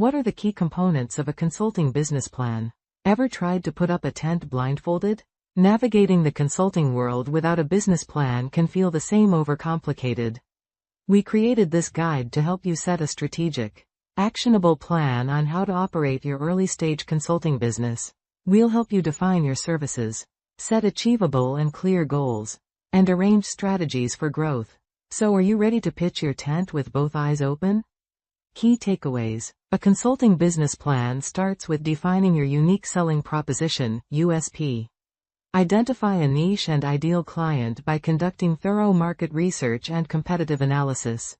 What are the key components of a consulting business plan? Ever tried to put up a tent blindfolded? Navigating the consulting world without a business plan can feel the same overcomplicated. We created this guide to help you set a strategic, actionable plan on how to operate your early-stage consulting business. We'll help you define your services, set achievable and clear goals, and arrange strategies for growth. So are you ready to pitch your tent with both eyes open? Key takeaways. A consulting business plan starts with defining your unique selling proposition, USP. Identify a niche and ideal client by conducting thorough market research and competitive analysis.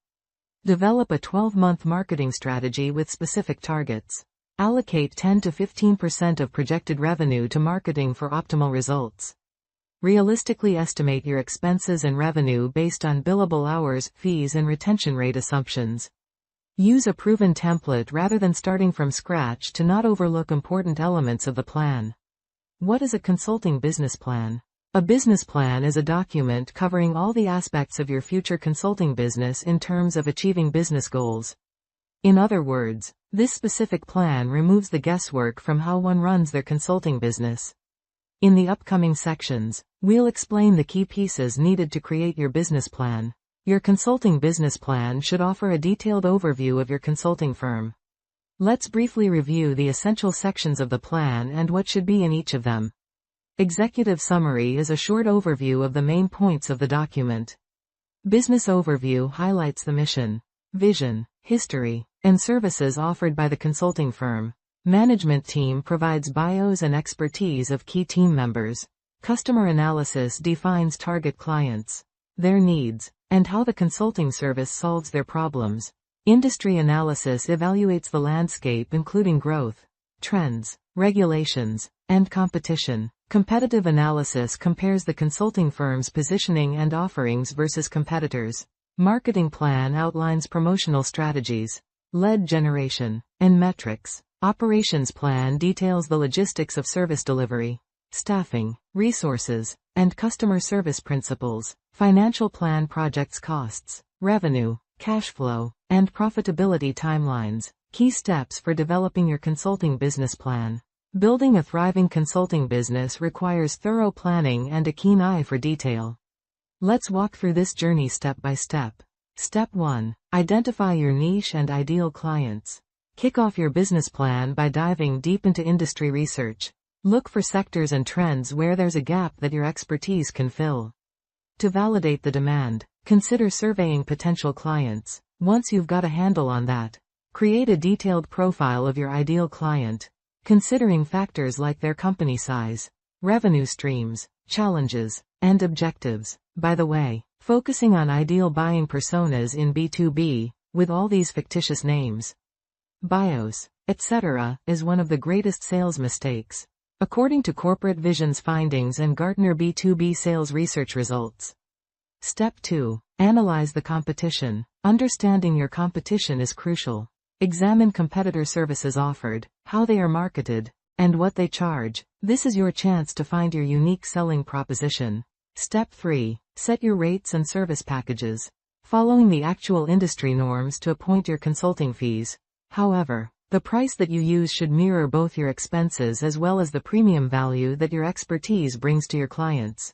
Develop a 12-month marketing strategy with specific targets. Allocate 10 to 15% of projected revenue to marketing for optimal results. Realistically estimate your expenses and revenue based on billable hours, fees, and retention rate assumptions. Use a proven template rather than starting from scratch to not overlook important elements of the plan. What is a consulting business plan? A business plan is a document covering all the aspects of your future consulting business in terms of achieving business goals. In other words, this specific plan removes the guesswork from how one runs their consulting business. In the upcoming sections, we'll explain the key pieces needed to create your business plan. Your consulting business plan should offer a detailed overview of your consulting firm. Let's briefly review the essential sections of the plan and what should be in each of them. Executive summary is a short overview of the main points of the document. Business overview highlights the mission, vision, history, and services offered by the consulting firm. Management team provides bios and expertise of key team members. Customer analysis defines target clients, their needs, and how the consulting service solves their problems. Industry analysis evaluates the landscape including growth, trends, regulations, and competition. Competitive analysis compares the consulting firm's positioning and offerings versus competitors. Marketing plan outlines promotional strategies, lead generation, and metrics. Operations plan details the logistics of service delivery, staffing, resources, and customer service principles. Financial plan projects costs, revenue, cash flow, and profitability timelines. Key steps for developing your consulting business plan. Building a thriving consulting business requires thorough planning and a keen eye for detail. Let's walk through this journey step by step. Step 1. Identify your niche and ideal clients. Kick off your business plan by diving deep into industry research. Look for sectors and trends where there's a gap that your expertise can fill. To validate the demand, consider surveying potential clients. Once you've got a handle on that, create a detailed profile of your ideal client, considering factors like their company size, revenue streams, challenges, and objectives. By the way, focusing on ideal buying personas in B2B, with all these fictitious names, bios, etc., is one of the greatest sales mistakes, according to Corporate Vision's findings and Gartner B2B sales research results. Step 2. Analyze the competition. Understanding your competition is crucial. Examine competitor services offered, how they are marketed, and what they charge. This is your chance to find your unique selling proposition. Step 3. Set your rates and service packages. Following the actual industry norms to appoint your consulting fees. However, the price that you use should mirror both your expenses as well as the premium value that your expertise brings to your clients.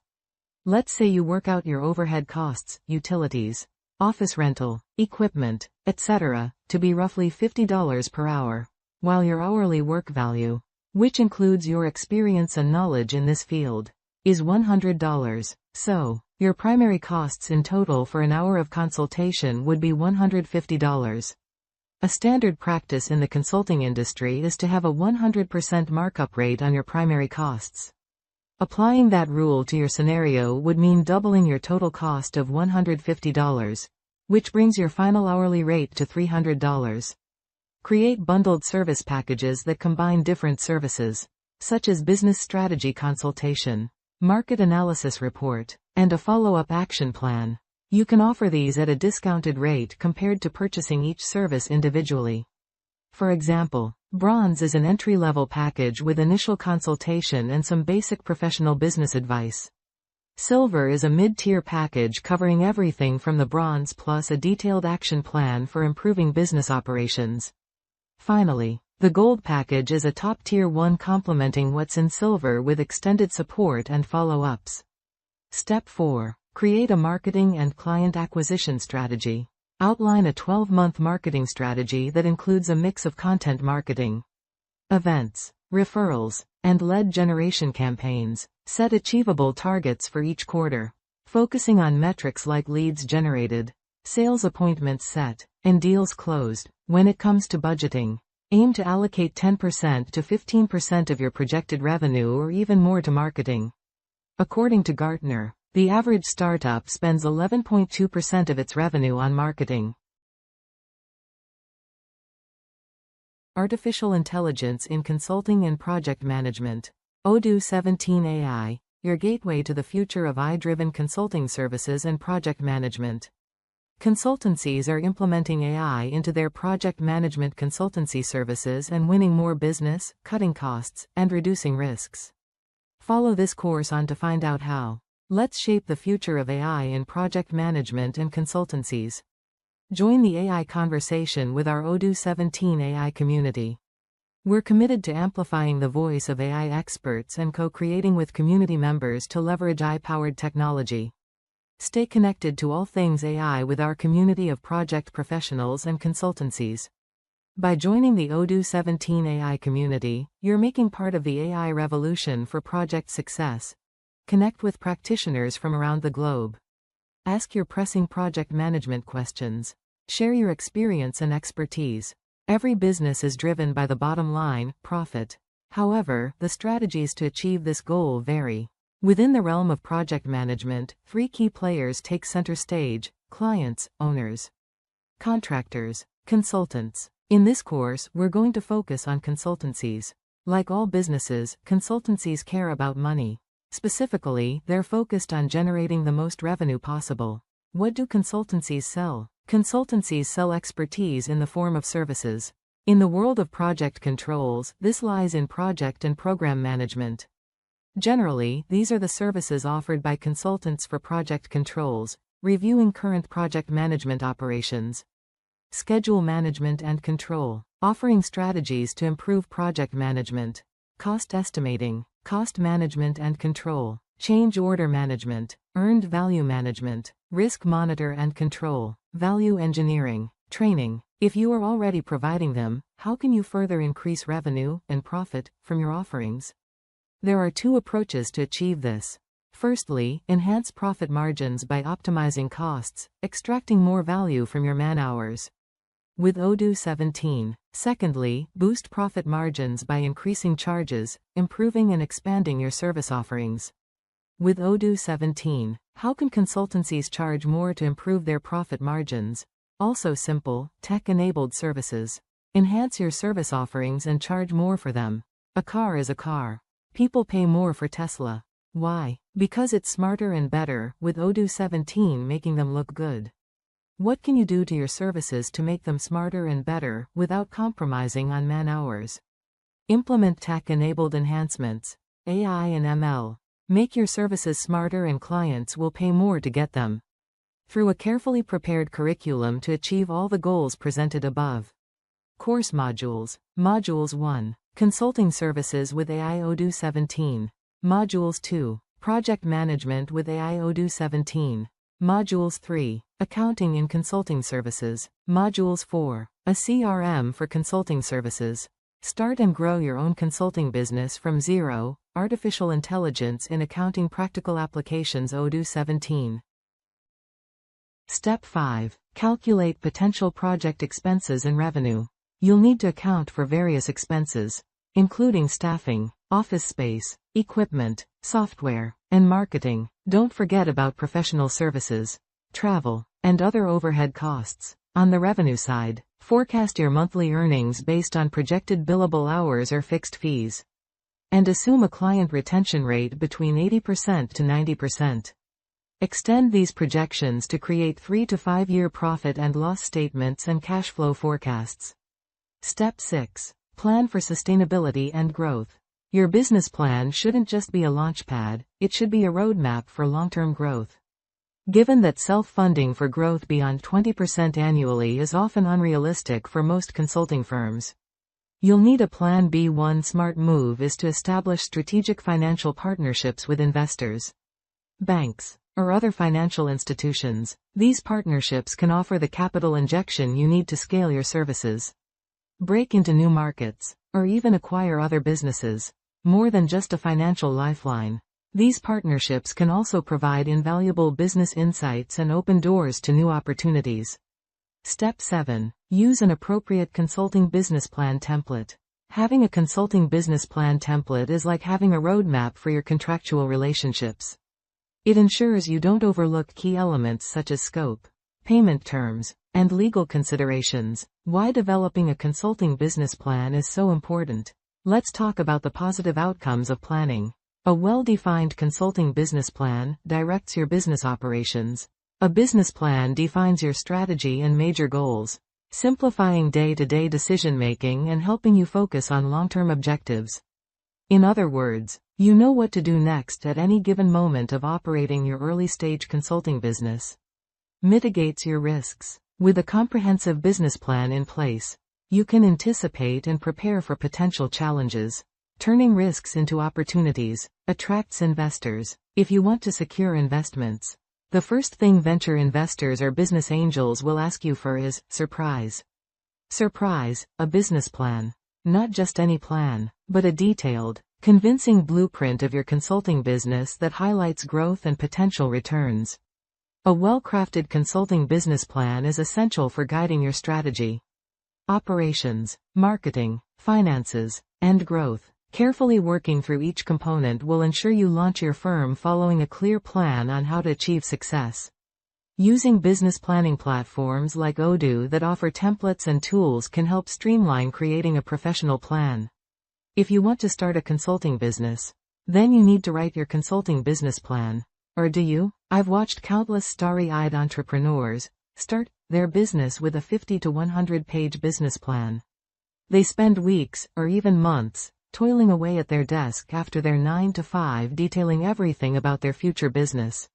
Let's say you work out your overhead costs, utilities, office rental, equipment, etc., to be roughly $50 per hour, while your hourly work value, which includes your experience and knowledge in this field, is $100. So, your primary costs in total for an hour of consultation would be $150. A standard practice in the consulting industry is to have a 100% markup rate on your primary costs. Applying that rule to your scenario would mean doubling your total cost of $150, which brings your final hourly rate to $300. Create bundled service packages that combine different services, such as business strategy consultation, market analysis report, and a follow-up action plan. You can offer these at a discounted rate compared to purchasing each service individually. For example, Bronze is an entry-level package with initial consultation and some basic professional business advice. Silver is a mid-tier package covering everything from the Bronze plus a detailed action plan for improving business operations. Finally, the Gold package is a top tier one complementing what's in Silver with extended support and follow-ups. Step 4. Create a marketing and client acquisition strategy. Outline a 12-month marketing strategy that includes a mix of content marketing, events, referrals, and lead generation campaigns. Set achievable targets for each quarter, focusing on metrics like leads generated, sales appointments set, and deals closed. When it comes to budgeting, aim to allocate 10% to 15% of your projected revenue or even more to marketing. According to Gartner, the average startup spends 11.2% of its revenue on marketing. Artificial intelligence in consulting and project management. Odoo 17 AI, your gateway to the future of AI-driven consulting services and project management. Consultancies are implementing AI into their project management consultancy services and winning more business, cutting costs, and reducing risks. Follow this course on to find out how. Let's shape the future of AI in project management and consultancies. Join the AI conversation with our Odoo 17 AI community. We're committed to amplifying the voice of AI experts and co-creating with community members to leverage AI-powered technology. Stay connected to all things AI with our community of project professionals and consultancies. By joining the Odoo 17 AI community, you're making part of the AI revolution for project success. Connect with practitioners from around the globe. Ask your pressing project management questions. Share your experience and expertise. Every business is driven by the bottom line, profit. However, the strategies to achieve this goal vary. Within the realm of project management, 3 key players take center stage: clients, owners, contractors, consultants. In this course, we're going to focus on consultancies. Like all businesses, consultancies care about money. Specifically, they're focused on generating the most revenue possible. What do consultancies sell? Consultancies sell expertise in the form of services. In the world of project controls, this lies in project and program management. Generally, these are the services offered by consultants for project controls, reviewing current project management operations, schedule management and control, offering strategies to improve project management, cost estimating, cost management and control, change order management, earned value management, risk monitor and control, value engineering, training. If you are already providing them, how can you further increase revenue and profit from your offerings? There are 2 approaches to achieve this. Firstly, enhance profit margins by optimizing costs, extracting more value from your man-hours with Odoo 17. Secondly, boost profit margins by increasing charges, improving and expanding your service offerings with Odoo 17. How can consultancies charge more to improve their profit margins? Also simple, tech-enabled services. Enhance your service offerings and charge more for them. A car is a car. People pay more for Tesla. Why? Because it's smarter and better, with Odoo 17 making them look good. What can you do to your services to make them smarter and better, without compromising on man-hours? Implement tech-enabled enhancements, AI and ML. Make your services smarter and clients will pay more to get them. Through a carefully prepared curriculum to achieve all the goals presented above. Course modules. Modules 1. Consulting services with AI Odoo 17. Modules 2. Project management with AI Odoo 17. Modules 3. Accounting in consulting services. Modules 4. A CRM for consulting services. Start and grow your own consulting business from zero. Artificial intelligence in accounting practical applications Odoo 17. Step 5. Calculate potential project expenses and revenue. You'll need to account for various expenses, including staffing, office space, equipment, software, and marketing. Don't forget about professional services, travel, and other overhead costs. On the revenue side, forecast your monthly earnings based on projected billable hours or fixed fees, and assume a client retention rate between 80% to 90%. Extend these projections to create 3 to 5 year profit and loss statements and cash flow forecasts. Step 6. Plan for sustainability and growth. Your business plan shouldn't just be a launchpad, it should be a roadmap for long-term growth. Given that self-funding for growth beyond 20% annually is often unrealistic for most consulting firms, You'll need a plan B. One smart move is to establish strategic financial partnerships with investors, banks, or other financial institutions. These partnerships can offer the capital injection you need to scale your services, break into new markets, or even acquire other businesses. More than just a financial lifeline, these partnerships can also provide invaluable business insights and open doors to new opportunities. Step 7. Use an appropriate consulting business plan template. Having a consulting business plan template is like having a roadmap for your contractual relationships. It ensures you don't overlook key elements such as scope, payment terms, and legal considerations. Why developing a consulting business plan is so important. Let's talk about the positive outcomes of planning. A well-defined consulting business plan directs your business operations. A business plan defines your strategy and major goals, simplifying day-to-day decision-making and helping you focus on long-term objectives. In other words, you know what to do next at any given moment of operating your early-stage consulting business. Mitigates your risks. With a comprehensive business plan in place, you can anticipate and prepare for potential challenges, turning risks into opportunities. Attracts investors. If you want to secure investments, the first thing venture investors or business angels will ask you for is surprise. Surprise, a business plan. Not just any plan, but a detailed, convincing blueprint of your consulting business that highlights growth and potential returns. A well-crafted consulting business plan is essential for guiding your strategy, operations, marketing, finances, and growth. Carefully working through each component will ensure you launch your firm following a clear plan on how to achieve success. Using business planning platforms like Odoo that offer templates and tools can help streamline creating a professional plan. If you want to start a consulting business, then you need to write your consulting business plan. Or do you? I've watched countless starry-eyed entrepreneurs start their business with a 50 to 100-page business plan. They spend weeks, or even months, toiling away at their desk after their 9 to 5 detailing everything about their future business.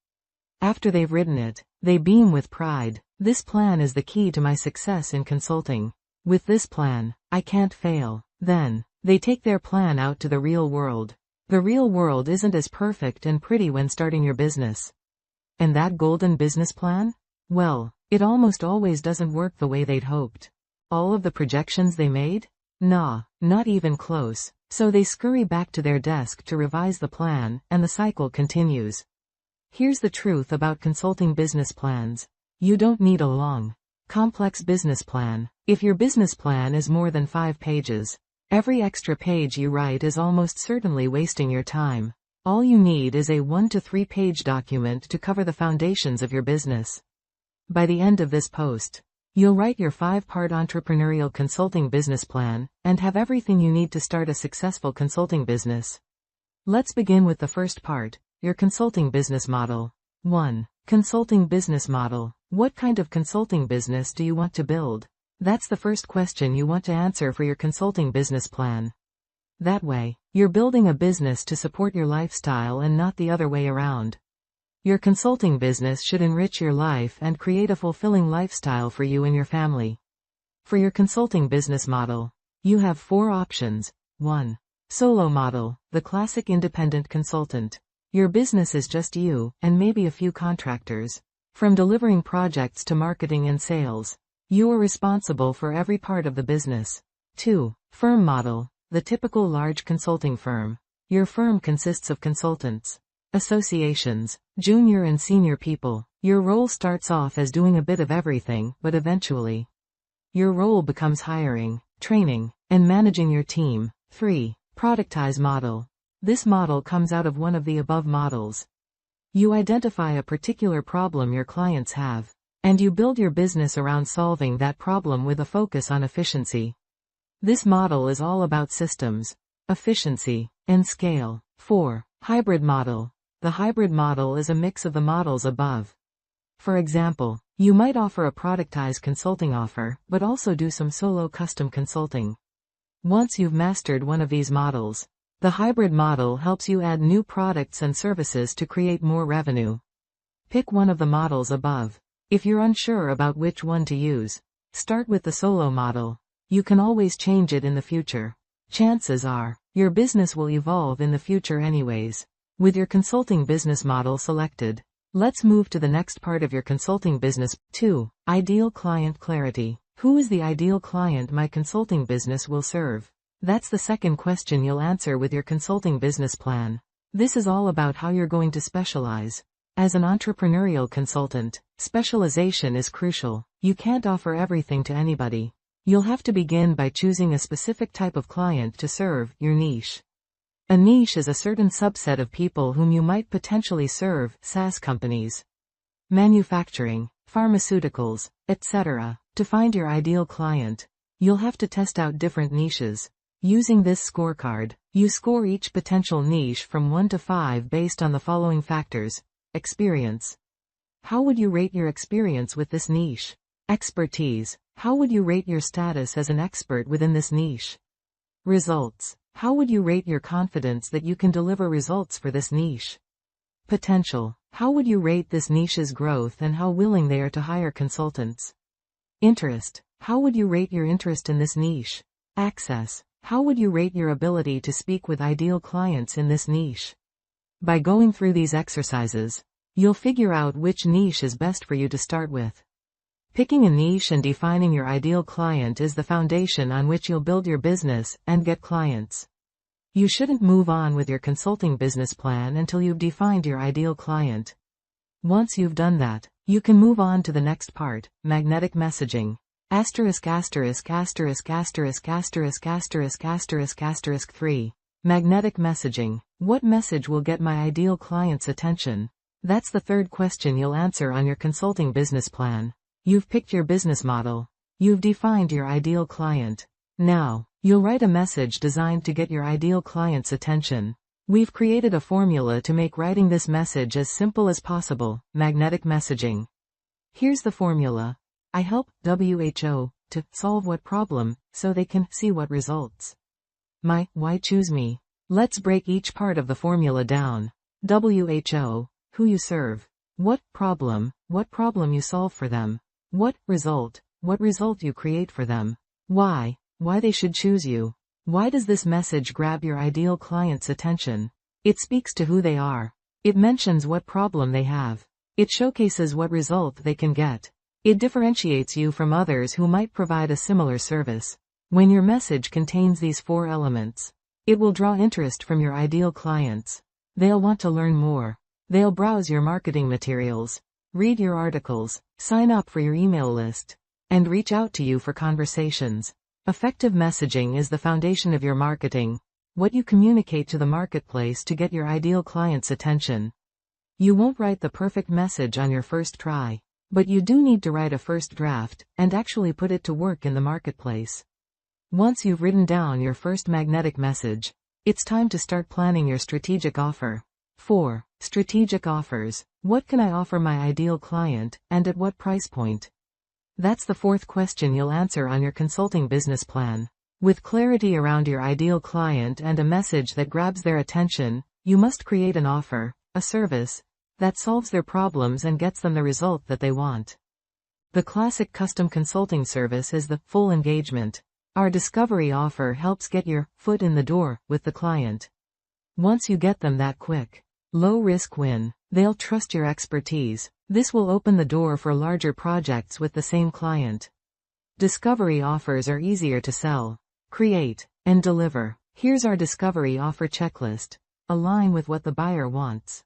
After they've written it, they beam with pride. This plan is the key to my success in consulting. With this plan, I can't fail. Then, they take their plan out to the real world. The real world isn't as perfect and pretty when starting your business. And that golden business plan? Well, it almost always doesn't work the way they'd hoped. All of the projections they made? Nah, not even close. So they scurry back to their desk to revise the plan, and the cycle continues. Here's the truth about consulting business plans. You don't need a long, complex business plan. If your business plan is more than 5 pages, every extra page you write is almost certainly wasting your time. All you need is a 1 to 3 page document to cover the foundations of your business. By the end of this post, you'll write your 5-part entrepreneurial consulting business plan, and have everything you need to start a successful consulting business. Let's begin with the first part, your consulting business model. 1. Consulting business model. What kind of consulting business do you want to build? That's the first question you want to answer for your consulting business plan. That way, you're building a business to support your lifestyle and not the other way around. Your consulting business should enrich your life and create a fulfilling lifestyle for you and your family. For your consulting business model, you have 4 options. 1. Solo model, the classic independent consultant. Your business is just you, and maybe a few contractors. From delivering projects to marketing and sales, you are responsible for every part of the business. 2. Firm model, the typical large consulting firm. Your firm consists of consultants, associations, junior and senior people. Your role starts off as doing a bit of everything, but eventually, your role becomes hiring, training, and managing your team. 3. Productize model. This model comes out of one of the above models. You identify a particular problem your clients have, and you build your business around solving that problem with a focus on efficiency. This model is all about systems, efficiency, and scale. 4. Hybrid model. The hybrid model is a mix of the models above. For example, you might offer a productized consulting offer, but also do some solo custom consulting. Once you've mastered one of these models, the hybrid model helps you add new products and services to create more revenue. Pick one of the models above. If you're unsure about which one to use, start with the solo model. You can always change it in the future. Chances are, your business will evolve in the future anyways. With your consulting business model selected, let's move to the next part of your consulting business. 2. Ideal client clarity. Who is the ideal client my consulting business will serve? That's the second question you'll answer with your consulting business plan. This is all about how you're going to specialize. As an entrepreneurial consultant, specialization is crucial. You can't offer everything to anybody. You'll have to begin by choosing a specific type of client to serve, your niche. A niche is a certain subset of people whom you might potentially serve, SaaS companies, manufacturing, pharmaceuticals, etc. To find your ideal client, you'll have to test out different niches. Using this scorecard, you score each potential niche from 1 to 5 based on the following factors. Experience. How would you rate your experience with this niche? Expertise. How would you rate your status as an expert within this niche? Results. How would you rate your confidence that you can deliver results for this niche? Potential. How would you rate this niche's growth and how willing they are to hire consultants? Interest. How would you rate your interest in this niche? Access. How would you rate your ability to speak with ideal clients in this niche? By going through these exercises, you'll figure out which niche is best for you to start with. Picking a niche and defining your ideal client is the foundation on which you'll build your business and get clients. You shouldn't move on with your consulting business plan until you've defined your ideal client. Once you've done that, you can move on to the next part, magnetic messaging. Asterisk asterisk asterisk asterisk asterisk asterisk asterisk asterisk 3. Magnetic messaging. What message will get my ideal client's attention? That's the third question you'll answer on your consulting business plan. You've picked your business model. You've defined your ideal client. Now, you'll write a message designed to get your ideal client's attention. We've created a formula to make writing this message as simple as possible. Magnetic messaging. Here's the formula. I help WHO to solve what problem so they can see what results. My why choose me. Let's break each part of the formula down. WHO, who you serve. What problem you solve for them. What result you create for them. Why they should choose you. Why does this message grab your ideal client's attention? It speaks to who they are. It mentions what problem they have. It showcases what result they can get. It differentiates you from others who might provide a similar service. When your message contains these 4 elements, it will draw interest from your ideal clients. They'll want to learn more. They'll browse your marketing materials, read your articles, sign up for your email list, and reach out to you for conversations. Effective messaging is the foundation of your marketing. What you communicate to the marketplace to get your ideal client's attention. You won't write the perfect message on your first try, but you do need to write a first draft and actually put it to work in the marketplace. Once you've written down your first magnetic message, it's time to start planning your strategic offer. 4. Strategic offers. What can I offer my ideal client, and at what price point? That's the 4th question you'll answer on your consulting business plan. With clarity around your ideal client and a message that grabs their attention, you must create an offer, a service, that solves their problems and gets them the result that they want. The classic custom consulting service is the full engagement. Our discovery offer helps get your foot in the door with the client. Once you get them that quick, low-risk win, they'll trust your expertise. This will open the door for larger projects with the same client. Discovery offers are easier to sell, create, and deliver. Here's our discovery offer checklist. Align with what the buyer wants.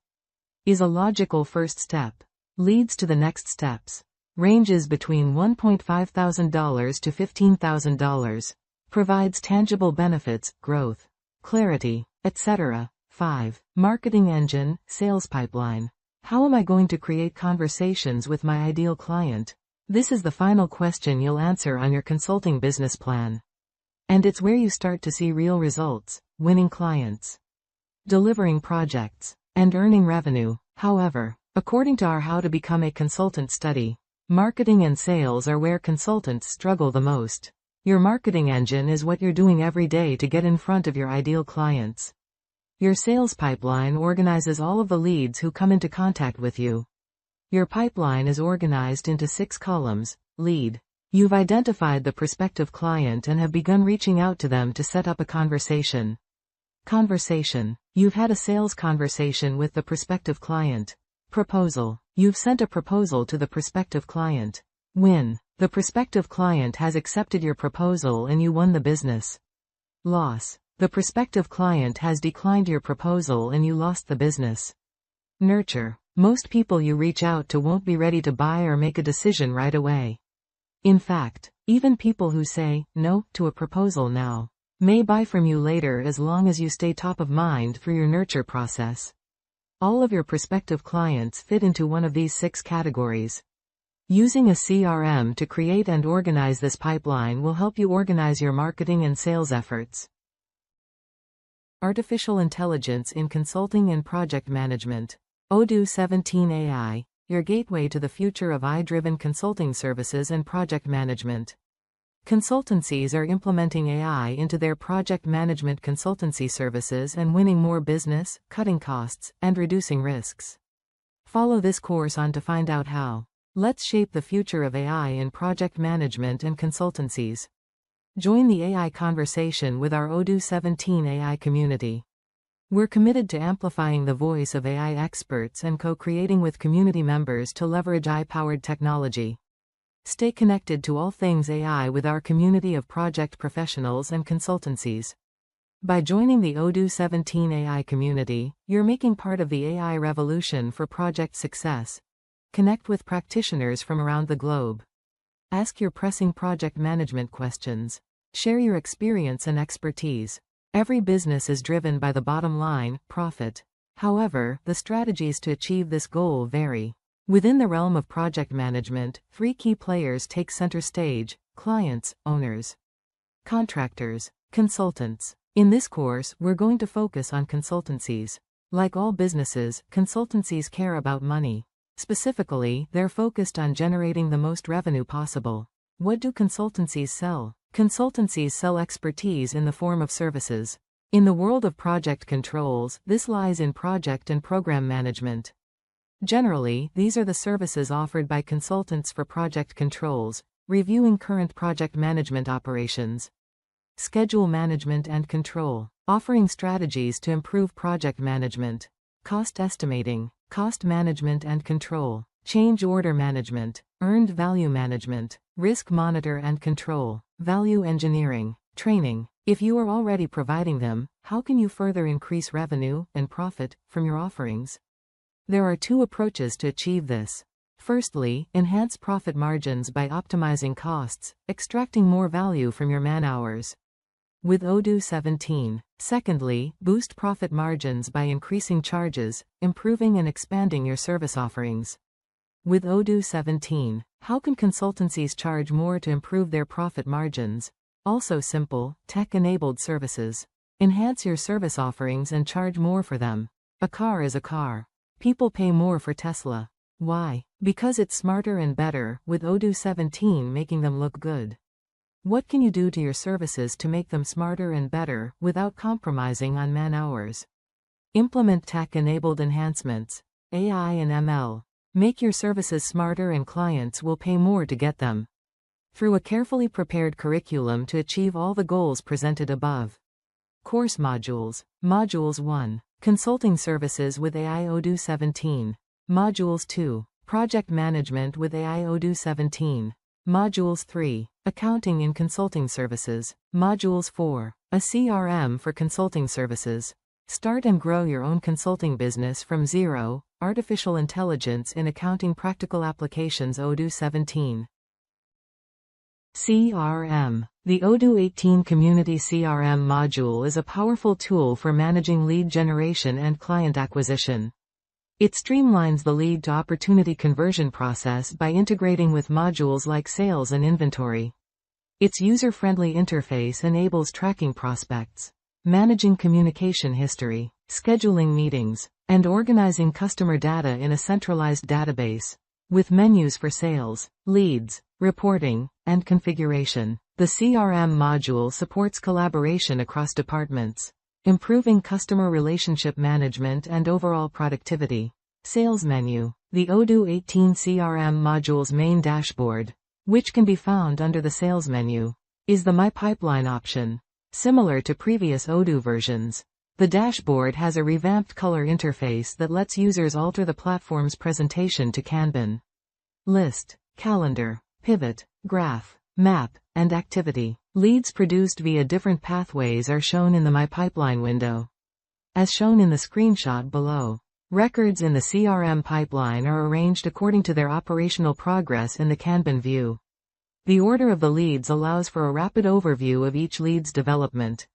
Is a logical first step. Leads to the next steps. Ranges between $1,500 to $15,000. Provides tangible benefits, growth, clarity, etc. 5. Marketing engine, sales pipeline. How am I going to create conversations with my ideal client? This is the final question you'll answer on your consulting business plan. And it's where you start to see real results, winning clients, delivering projects, and earning revenue. However, according to our How to Become a Consultant study, marketing and sales are where consultants struggle the most. Your marketing engine is what you're doing every day to get in front of your ideal clients. Your sales pipeline organizes all of the leads who come into contact with you. Your pipeline is organized into 6 columns: lead, You've identified the prospective client and have begun reaching out to them to set up a conversation. Conversation. You've had a sales conversation with the prospective client. Proposal. You've sent a proposal to the prospective client. Win. The prospective client has accepted your proposal and you won the business. Loss. The prospective client has declined your proposal and you lost the business. Nurture. Most people you reach out to won't be ready to buy or make a decision right away. In fact, even people who say no to a proposal now may buy from you later as long as you stay top of mind through your nurture process. All of your prospective clients fit into one of these 6 categories. Using a CRM to create and organize this pipeline will help you organize your marketing and sales efforts. Artificial intelligence in consulting and project management. Odoo 17 AI, your gateway to the future of AI-driven consulting services and project management. Consultancies are implementing AI into their project management consultancy services and winning more business, cutting costs, and reducing risks. Follow this course on to find out how. Let's shape the future of AI in project management and consultancies. Join the AI conversation with our Odoo 17 AI community. We're committed to amplifying the voice of AI experts and co-creating with community members to leverage AI-powered technology. Stay connected to all things AI with our community of project professionals and consultancies. By joining the Odoo 17 AI community, you're making part of the AI revolution for project success. Connect with practitioners from around the globe. Ask your pressing project management questions. Share your experience and expertise. Every business is driven by the bottom line, profit. However, the strategies to achieve this goal vary. Within the realm of project management, 3 key players take center stage: clients, owners, contractors, consultants. In this course, we're going to focus on consultancies. Like all businesses, consultancies care about money. Specifically, they're focused on generating the most revenue possible. What do consultancies sell? Consultancies sell expertise in the form of services. In the world of project controls, this lies in project and program management. Generally, these are the services offered by consultants for project controls: reviewing current project management operations, schedule management and control, offering strategies to improve project management, cost estimating, cost management and control, change order management, earned value management, risk monitor and control, value engineering, training. If you are already providing them, how can you further increase revenue and profit from your offerings? There are 2 approaches to achieve this. Firstly, enhance profit margins by optimizing costs, extracting more value from your man-hours with Odoo 17. Secondly, boost profit margins by increasing charges, improving and expanding your service offerings with Odoo 17. How can consultancies charge more to improve their profit margins? Also simple, tech-enabled services. Enhance your service offerings and charge more for them. A car is a car. People pay more for Tesla. Why? Because it's smarter and better, with Odoo 17 making them look good. What can you do to your services to make them smarter and better, without compromising on man-hours? Implement tech-enabled enhancements. AI and ML. Make your services smarter and clients will pay more to get them. Through a carefully prepared curriculum to achieve all the goals presented above. Course modules. Modules 1. Consulting services with AI Odoo 17. Modules 2. Project management with AI Odoo 17. Modules 3. Accounting in consulting services. Modules 4. A CRM for consulting services. Start and grow your own consulting business from zero. Artificial intelligence in accounting practical applications Odoo 17. CRM. The Odoo 18 Community CRM module is a powerful tool for managing lead generation and client acquisition. It streamlines the lead to opportunity conversion process by integrating with modules like sales and inventory. Its user-friendly interface enables tracking prospects, managing communication history, scheduling meetings, and organizing customer data in a centralized database. With menus for sales, leads, reporting, and configuration, the CRM module supports collaboration across departments, improving customer relationship management and overall productivity. Sales menu. The Odoo 18 CRM module's main dashboard. which can be found under the Sales menu, is the My Pipeline option. Similar to previous Odoo versions, the dashboard has a revamped color interface that lets users alter the platform's presentation to Kanban. List, calendar, pivot, graph, map, and activity. Leads produced via different pathways are shown in the My Pipeline window, as shown in the screenshot below. Records in the CRM pipeline are arranged according to their operational progress in the Kanban view. The order of the leads allows for a rapid overview of each lead's development.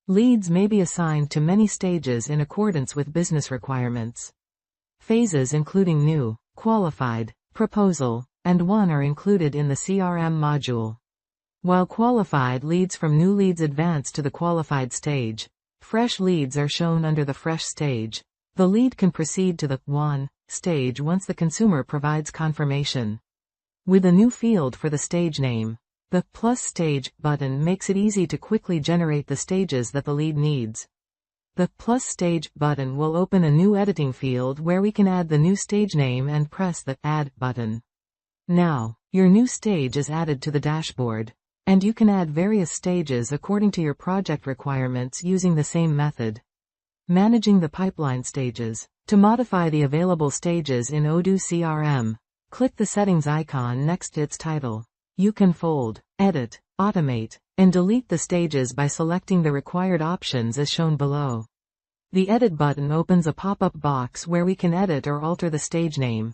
Leads may be assigned to many stages in accordance with business requirements. Phases including new, qualified, proposal, and won are included in the CRM module. While qualified leads from new leads advance to the qualified stage, fresh leads are shown under the fresh stage. The lead can proceed to the won stage once the consumer provides confirmation. With a new field for the stage name, the plus stage button makes it easy to quickly generate the stages that the lead needs. The plus stage button will open a new editing field where we can add the new stage name and press the add button. Now, your new stage is added to the dashboard, and you can add various stages according to your project requirements using the same method. Managing the pipeline stages. To modify the available stages in Odoo CRM, click the settings icon next to its title. You can fold, edit, automate, and delete the stages by selecting the required options as shown below. The Edit button opens a pop-up box where we can edit or alter the stage name.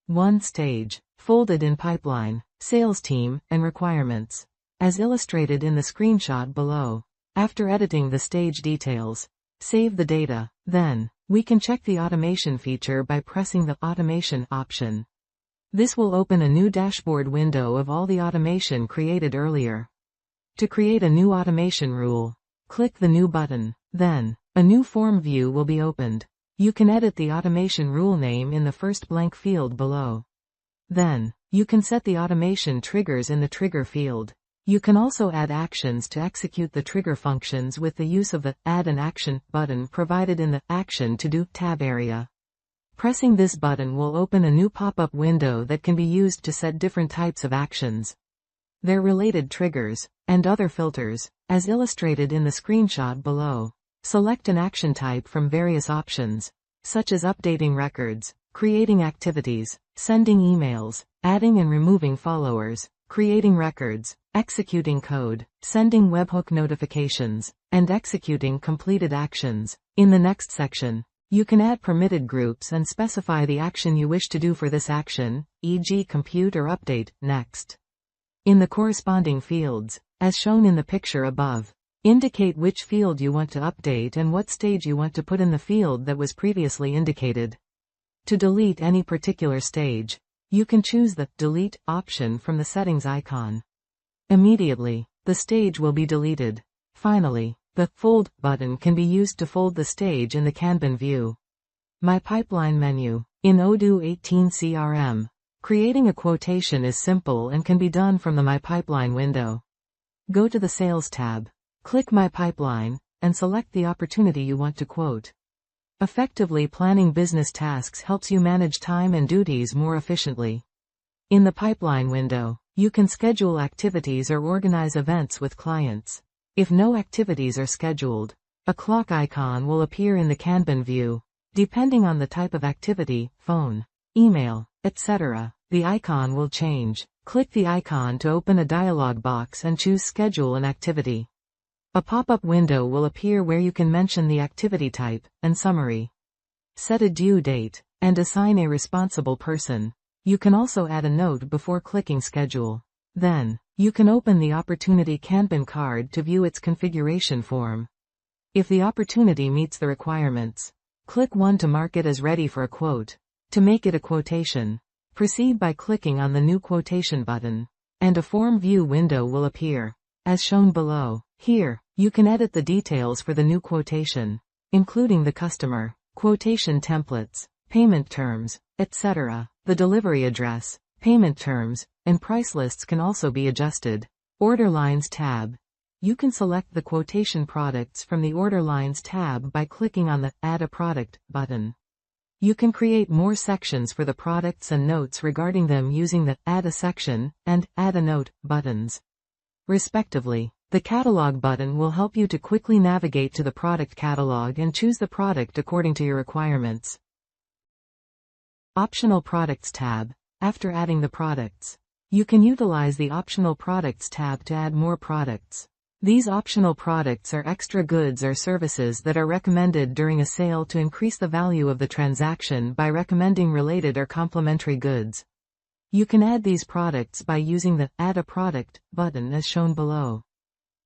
One stage, folded in pipeline, sales team, and requirements, as illustrated in the screenshot below. After editing the stage details, save the data. Then, we can check the automation feature by pressing the Automation option. This will open a new dashboard window of all the automation created earlier. To create a new automation rule, click the New button. Then, a new form view will be opened. You can edit the automation rule name in the first blank field below. Then, you can set the automation triggers in the Trigger field. You can also add actions to execute the trigger functions with the use of the Add an Action button provided in the Action to Do tab area. Pressing this button will open a new pop-up window that can be used to set different types of actions, their related triggers, and other filters, as illustrated in the screenshot below. Select an action type from various options, such as updating records, creating activities, sending emails, adding and removing followers, creating records, executing code, sending webhook notifications, and executing completed actions. In the next section, you can add permitted groups and specify the action you wish to do for this action, e.g. compute or update. Next, in the corresponding fields, as shown in the picture above, indicate which field you want to update and what stage you want to put in the field that was previously indicated. To delete any particular stage, you can choose the Delete option from the settings icon. Immediately, the stage will be deleted. Finally, the Fold button can be used to fold the stage in the Kanban view. My Pipeline menu. In Odoo 18 CRM, creating a quotation is simple and can be done from the My Pipeline window. Go to the Sales tab, click My Pipeline, and select the opportunity you want to quote. Effectively planning business tasks helps you manage time and duties more efficiently. In the Pipeline window, you can schedule activities or organize events with clients. If no activities are scheduled, a clock icon will appear in the Kanban view. Depending on the type of activity, phone, email, etc., the icon will change. Click the icon to open a dialog box and choose Schedule an activity. A pop-up window will appear where you can mention the activity type and summary. Set a due date, and assign a responsible person. You can also add a note before clicking Schedule. Then, you can open the Opportunity Kanban card to view its configuration form. If the opportunity meets the requirements, click 1 to mark it as ready for a quote. To make it a quotation, proceed by clicking on the New Quotation button, and a form view window will appear, as shown below. Here, you can edit the details for the new quotation, including the customer, quotation templates, payment terms, etc. The delivery address, payment terms, and price lists can also be adjusted. Order Lines tab. You can select the quotation products from the Order Lines tab by clicking on the Add a Product button. You can create more sections for the products and notes regarding them using the Add a Section and Add a Note buttons, respectively. The Catalog button will help you to quickly navigate to the product catalog and choose the product according to your requirements. Optional Products tab. After adding the products, you can utilize the Optional Products tab to add more products. These optional products are extra goods or services that are recommended during a sale to increase the value of the transaction by recommending related or complementary goods. You can add these products by using the Add a Product button as shown below.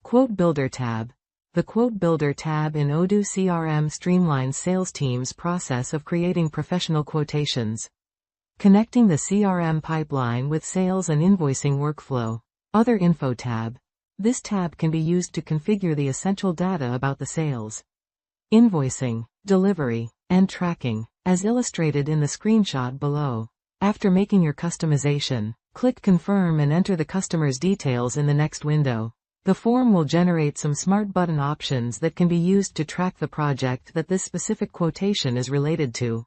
Quote Builder tab. The Quote Builder tab in Odoo CRM streamlines sales teams' process of creating professional quotations, connecting the CRM pipeline with sales and invoicing workflow. Other Info tab. This tab can be used to configure the essential data about the sales, invoicing, delivery, and tracking, as illustrated in the screenshot below. After making your customization, click Confirm and enter the customer's details in the next window. The form will generate some smart button options that can be used to track the project that this specific quotation is related to,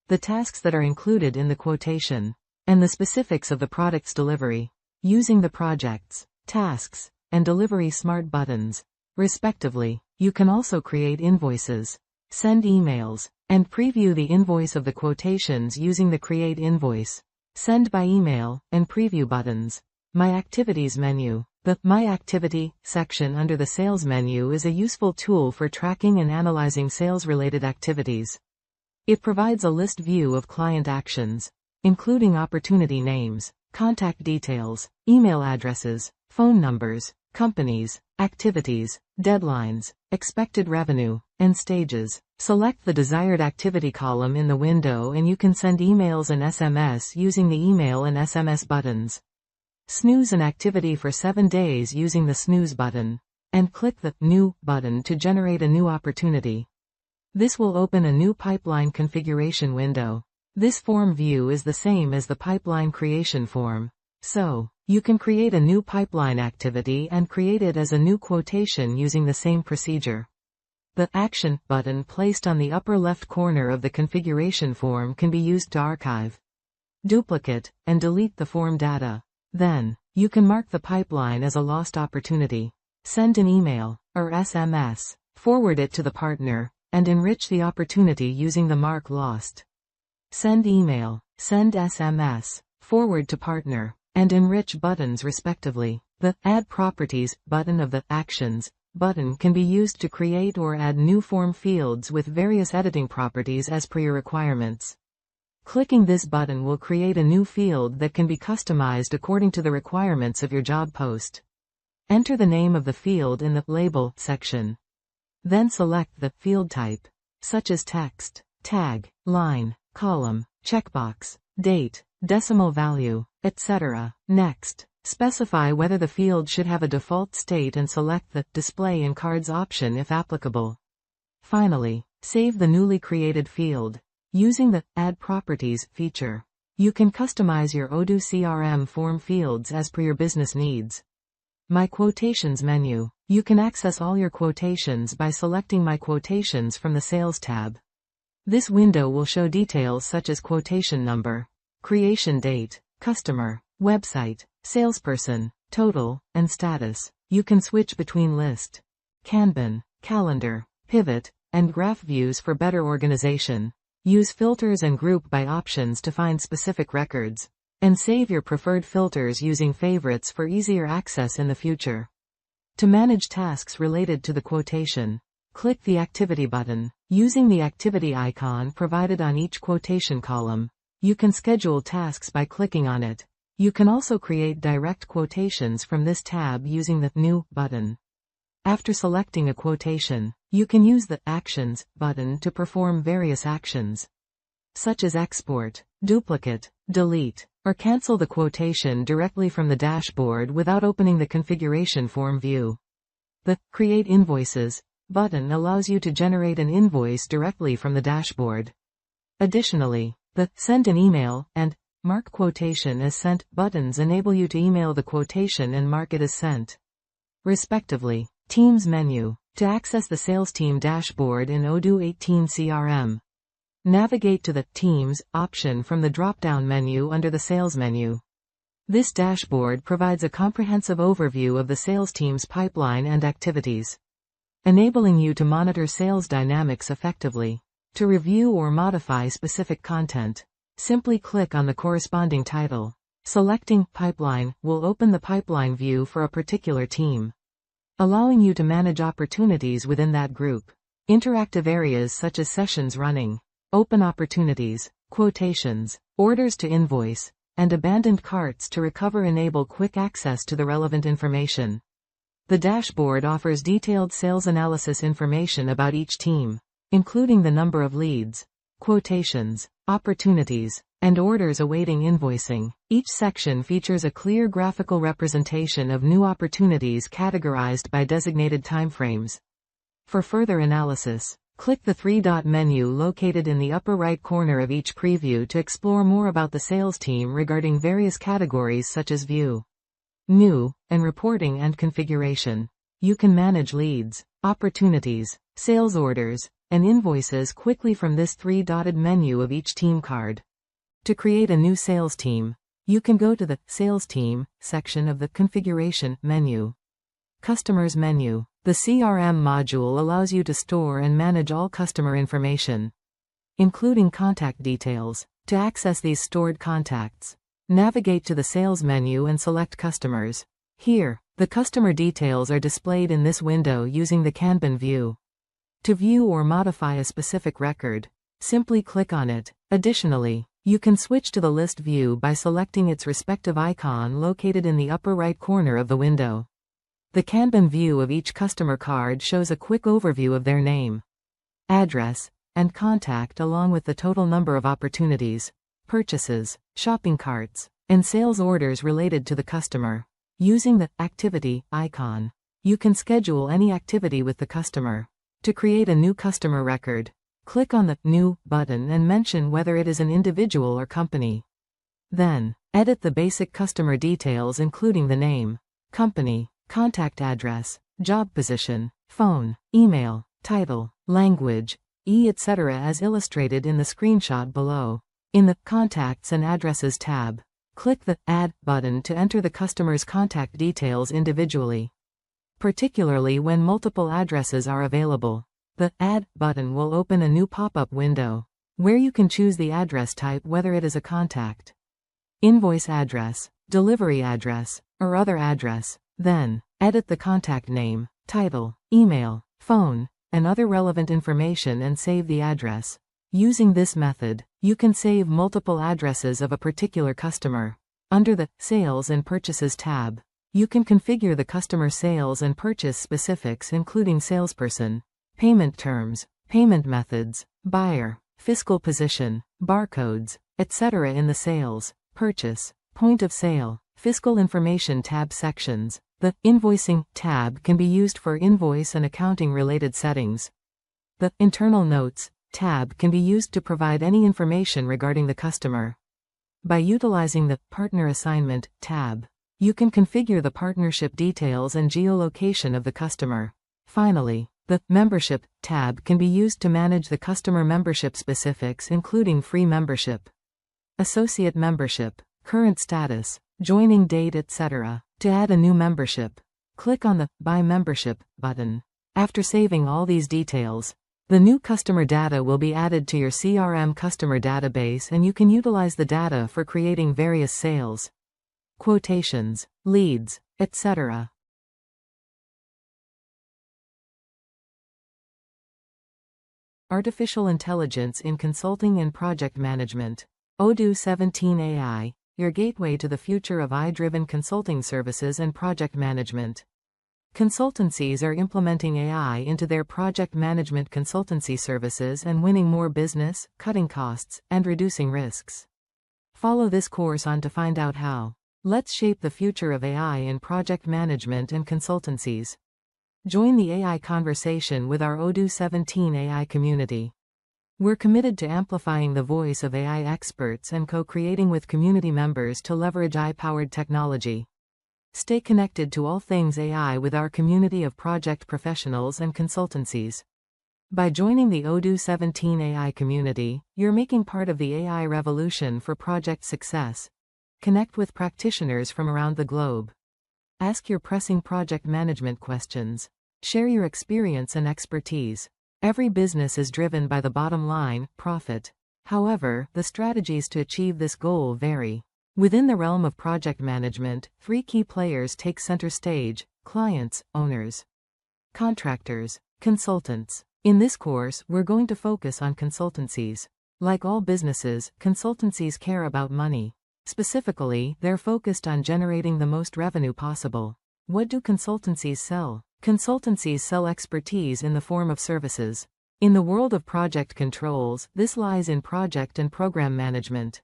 the tasks that are included in the quotation, and the specifics of the product's delivery. Using the projects, tasks, and delivery smart buttons, respectively, you can also create invoices, send emails, and preview the invoice of the quotations using the Create Invoice, Send by Email, and Preview buttons. My Activities menu. The My Activity section under the Sales menu is a useful tool for tracking and analyzing sales-related activities. It provides a list view of client actions, including opportunity names, contact details, email addresses, phone numbers, companies, activities, deadlines, expected revenue, and stages. Select the desired activity column in the window and you can send emails and SMS using the email and SMS buttons. Snooze an activity for 7 days using the Snooze button, and click the New button to generate a new opportunity. This will open a new pipeline configuration window. This form view is the same as the pipeline creation form, so you can create a new pipeline activity and create it as a new quotation using the same procedure. The Action button placed on the upper left corner of the configuration form can be used to archive, duplicate, and delete the form data. Then, you can mark the pipeline as a lost opportunity, send an email, or SMS, forward it to the partner, and enrich the opportunity using the Mark Lost, Send Email, Send SMS, Forward to Partner, and Enrich buttons respectively. The Add Properties button of the Actions button can be used to create or add new form fields with various editing properties as per your requirements. Clicking this button will create a new field that can be customized according to the requirements of your job post. Enter the name of the field in the Label section. Then select the field type, such as text, tag, line, column, checkbox, date, decimal value, etc. Next, specify whether the field should have a default state and select the Display in Cards option if applicable. Finally, save the newly created field. Using the Add Properties feature, you can customize your Odoo CRM form fields as per your business needs. My Quotations menu. You can access all your quotations by selecting My Quotations from the Sales tab. This window will show details such as quotation number, creation date, customer, website, salesperson, total, and status. You can switch between list, Kanban, calendar, pivot, and graph views for better organization. Use filters and group by options to find specific records, and save your preferred filters using favorites for easier access in the future. To manage tasks related to the quotation, click the Activity button. Using the activity icon provided on each quotation column, you can schedule tasks by clicking on it. You can also create direct quotations from this tab using the New button. After selecting a quotation, you can use the Actions button to perform various actions, such as export, duplicate, delete, or cancel the quotation directly from the dashboard without opening the configuration form view. The Create Invoices button allows you to generate an invoice directly from the dashboard. Additionally, the Send an Email and Mark Quotation as Sent buttons enable you to email the quotation and mark it as sent, respectively. Teams menu. To access the Sales Team dashboard in Odoo 18 CRM, Navigate to the Teams option from the drop-down menu under the Sales menu. This dashboard provides a comprehensive overview of the sales team's pipeline and activities, enabling you to monitor sales dynamics effectively. To review or modify specific content, simply click on the corresponding title. Selecting Pipeline will open the pipeline view for a particular team, allowing you to manage opportunities within that group. Interactive areas such as sessions running, open opportunities, quotations, orders to invoice, and abandoned carts to recover enable quick access to the relevant information. The dashboard offers detailed sales analysis information about each team, including the number of leads, quotations, opportunities, and orders awaiting invoicing. Each section features a clear graphical representation of new opportunities categorized by designated timeframes. For further analysis, click the three-dot menu located in the upper right corner of each preview to explore more about the sales team regarding various categories such as View, New, and Reporting and Configuration. You can manage leads, opportunities, sales orders, and invoices quickly from this three-dotted menu of each team card. To create a new sales team, you can go to the Sales Team section of the Configuration menu. Customers menu. The CRM module allows you to store and manage all customer information, including contact details. To access these stored contacts, navigate to the Sales menu and select Customers. Here, the customer details are displayed in this window using the Kanban view. To view or modify a specific record, simply click on it. Additionally, you can switch to the list view by selecting its respective icon located in the upper right corner of the window. The Kanban view of each customer card shows a quick overview of their name, address, and contact along with the total number of opportunities, purchases, shopping carts, and sales orders related to the customer. Using the Activity icon, you can schedule any activity with the customer. To create a new customer record, click on the New button and mention whether it is an individual or company. Then, edit the basic customer details including the name, company, contact address, job position, phone, email, title, language, etc. as illustrated in the screenshot below. In the Contacts and Addresses tab, click the Add button to enter the customer's contact details individually, particularly when multiple addresses are available. The Add button will open a new pop-up window, where you can choose the address type whether it is a contact, invoice address, delivery address, or other address. Then, edit the contact name, title, email, phone, and other relevant information and save the address. Using this method, you can save multiple addresses of a particular customer. Under the Sales and Purchases tab, you can configure the customer sales and purchase specifics including salesperson, payment terms, payment methods, buyer, fiscal position, barcodes, etc. in the Sales, Purchase, Point of Sale, Fiscal Information tab sections. The Invoicing tab can be used for invoice and accounting-related settings. The Internal Notes tab can be used to provide any information regarding the customer. By utilizing the Partner Assignment tab, you can configure the partnership details and geolocation of the customer. Finally, the Membership tab can be used to manage the customer membership specifics including free membership, associate membership, current status, joining date, etc. To add a new membership, click on the Buy Membership button. After saving all these details, the new customer data will be added to your CRM customer database and you can utilize the data for creating various sales, quotations, leads, etc. Artificial Intelligence in Consulting and Project Management. Odoo 17 AI, your gateway to the future of AI-driven consulting services and project management. Consultancies are implementing AI into their project management consultancy services and winning more business, cutting costs, and reducing risks. Follow this course on to find out how. Let's shape the future of AI in project management and consultancies. Join the AI conversation with our Odoo 17 AI community. We're committed to amplifying the voice of AI experts and co-creating with community members to leverage AI-powered technology. Stay connected to all things AI with our community of project professionals and consultancies. By joining the Odoo 17 AI community, you're making part of the AI revolution for project success. Connect with practitioners from around the globe. Ask your pressing project management questions. Share your experience and expertise. Every business is driven by the bottom line, profit. However, the strategies to achieve this goal vary. Within the realm of project management, three key players take center stage: clients, owners, contractors, consultants. In this course, we're going to focus on consultancies. Like all businesses, consultancies care about money. Specifically, they're focused on generating the most revenue possible. What do consultancies sell? Consultancies sell expertise in the form of services. In the world of project controls, this lies in project and program management.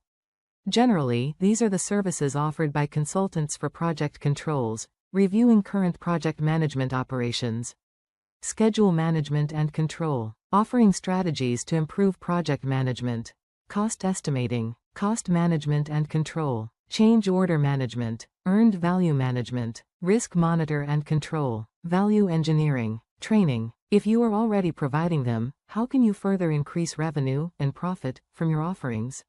Generally, these are the services offered by consultants for project controls, reviewing current project management operations, schedule management and control, offering strategies to improve project management, cost estimating, cost management and control, change order management, earned value management, risk monitor and control, value engineering, training. If you are already providing them, how can you further increase revenue and profit from your offerings?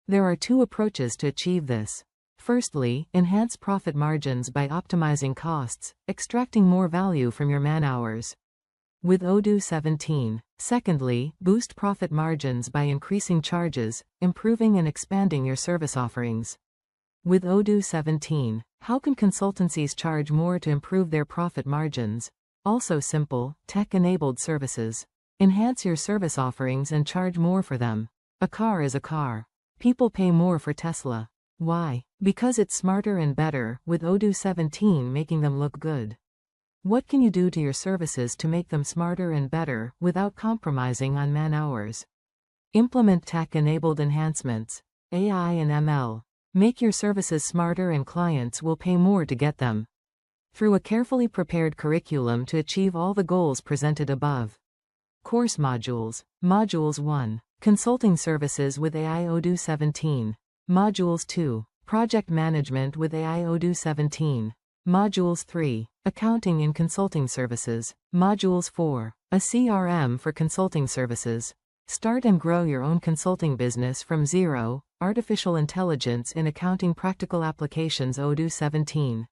There are two approaches to achieve this. Firstly, enhance profit margins by optimizing costs, extracting more value from your man-hours with Odoo 17. Secondly, boost profit margins by increasing charges, improving and expanding your service offerings with Odoo 17. How can consultancies charge more to improve their profit margins? Also simple, tech-enabled services. Enhance your service offerings and charge more for them. A car is a car. People pay more for Tesla. Why? Because it's smarter and better, with Odoo 17 making them look good. What can you do to your services to make them smarter and better, without compromising on man-hours? Implement tech-enabled enhancements. AI and ML. Make your services smarter and clients will pay more to get them. Through a carefully prepared curriculum to achieve all the goals presented above. Course modules. Modules 1. Consulting services with AI Odoo 17. Modules 2. Project management with AI Odoo 17. Modules 3. Accounting in consulting services. Modules 4. A CRM for consulting services. Start and grow your own consulting business from zero. Artificial intelligence in accounting practical applications Odoo 17.